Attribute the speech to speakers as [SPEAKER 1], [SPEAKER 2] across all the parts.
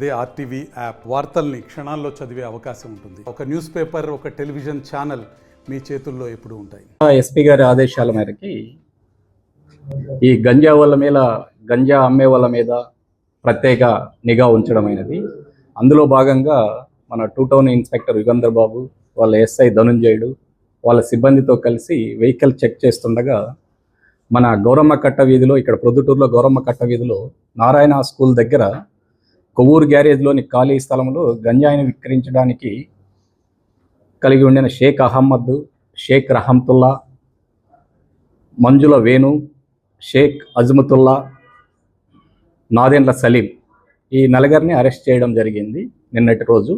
[SPEAKER 1] అదే RTV app వార్తల్ని క్షణాల్లో చదివే అవకాశం ఉంటుంది. ఒక న్యూస్ పేపర్, ఒక టెలివిజన్ ఛానల్ మీ చేతుల్లో ఎప్పుడూ ఉంటాయి.
[SPEAKER 2] ఎస్పీ గారి ఆదేశాల మేరకి ఈ గంజా అమ్మే వాళ్ళ మీద ప్రత్యేక నిఘా ఉంచడమైనది. అందులో భాగంగా మన 2 టౌన్ ఇన్స్పెక్టర్ యుగంధర్ బాబు, వాళ్ళ ఎస్ఐ ధనుంజయుడు, వాళ్ళ సిబ్బందితో కలిసి వెహికల్ చెక్ చేస్తుండగా మన గౌరమ్మ కట్ట వీధిలో, ఇక్కడ ప్రొద్దుటూరులో గౌరమ్మ కట్ట వీధిలో నారాయణ స్కూల్ దగ్గర కొవ్వూరు గ్యారేజ్లోని ఖాళీ స్థలంలో గంజాయిని విక్రయించడానికి కలిగి ఉండిన షేక్ అహ్మద్, షేక్ రహమతుల్లా, మంజుల వేణు, షేక్ అజ్మతుల్లా, నాదెండ్ల సలీం, ఈ నలుగురిని అరెస్ట్ చేయడం జరిగింది నిన్నటి రోజు.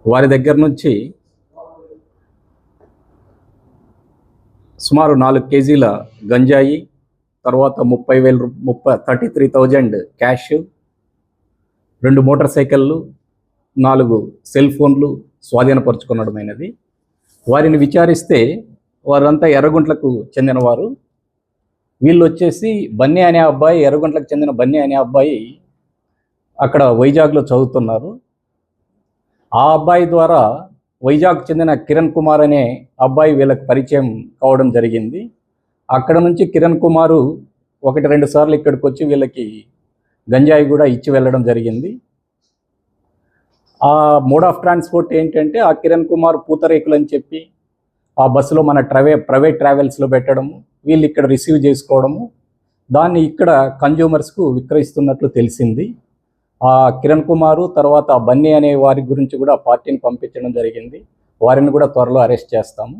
[SPEAKER 2] వారి దగ్గర నుంచి సుమారు 4 కేజీల గంజాయి, తర్వాత 33,000 క్యాష్, 2 మోటార్ సైకిళ్ళు, 4 సెల్ ఫోన్లు స్వాధీనపరుచుకునడమైనది. వారిని విచారిస్తే వారంతా ఎర్రగుంట్లకు చెందినవారు. వీళ్ళు వచ్చేసి బన్నీ అనే అబ్బాయి, ఎర్రగుంట్లకు చెందిన బన్నీ అనే అబ్బాయి అక్కడ వైజాగ్లో చదువుతున్నారు. ఆ అబ్బాయి ద్వారా వైజాగ్ చెందిన కిరణ్ కుమార్ అనే అబ్బాయి వీళ్ళకి పరిచయం కావడం జరిగింది. అక్కడ నుంచి కిరణ్ కుమారు 1-2 సార్లు ఇక్కడికి వచ్చి వీళ్ళకి గంజాయి కూడా ఇచ్చి వెళ్ళడం జరిగింది. ఆ మోడ్ ఆఫ్ ట్రాన్స్పోర్ట్ ఏంటంటే, ఆ కిరణ్ కుమార్ పూతరేకులు అని చెప్పి ఆ బస్సులో మన ప్రైవేట్ ట్రావెల్స్లో పెట్టడము, వీళ్ళు ఇక్కడ రిసీవ్ చేసుకోవడము, దాన్ని ఇక్కడ కన్జ్యూమర్స్కు విక్రయిస్తున్నట్లు తెలిసింది. ఆ కిరణ్ కుమారు తర్వాత ఆ బన్నీ అనే వారి గురించి కూడా పార్టీని పంపించడం జరిగింది. వారిని కూడా త్వరలో అరెస్ట్ చేస్తాము.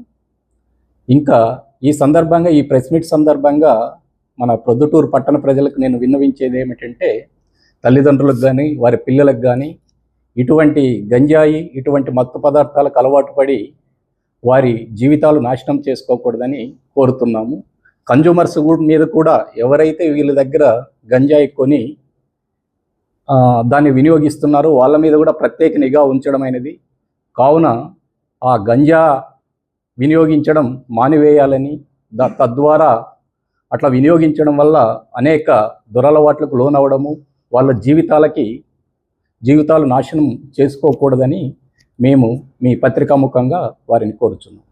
[SPEAKER 2] ఇంకా ఈ సందర్భంగా, ఈ ప్రెస్ మీట్ సందర్భంగా మన ప్రొద్దుటూరు పట్టణ ప్రజలకు నేను విన్నవించేది ఏమిటంటే, తల్లిదండ్రులకు కానీ వారి పిల్లలకు కానీ ఇటువంటి గంజాయి, ఇటువంటి మత్తు పదార్థాలకు అలవాటు పడి వారి జీవితాలు నాశనం చేసుకోకూడదని కోరుతున్నాము. కన్జ్యూమర్స్ మీద కూడా ఎవరైతే వీళ్ళ దగ్గర గంజాయి కొని దాన్ని వినియోగిస్తున్నారో వాళ్ళ మీద కూడా ప్రత్యేక నిఘా ఉంచడమైనది. కావున ఆ గంజా వినియోగించడం మానివేయాలని, తద్వారా అట్లా వినియోగించడం వల్ల అనేక దురలవాట్లకు లోనవ్వడము, వాళ్ళ జీవితాలు నాశనం చేసుకోకూడదని మేము మీ పత్రికాముఖంగా వారిని కోరుచున్నాం.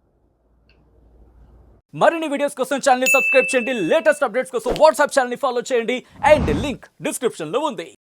[SPEAKER 3] మరిన్ని వీడియోస్ కోసం ఛానల్ ని సబ్స్క్రైబ్ చేయండి. లేటెస్ట్ అప్డేట్స్ కోసం వాట్సాప్ ఛానల్ ని ఫాలో చేయండి. అండ్ లింక్ డిస్క్రిప్షన్ లో ఉంది.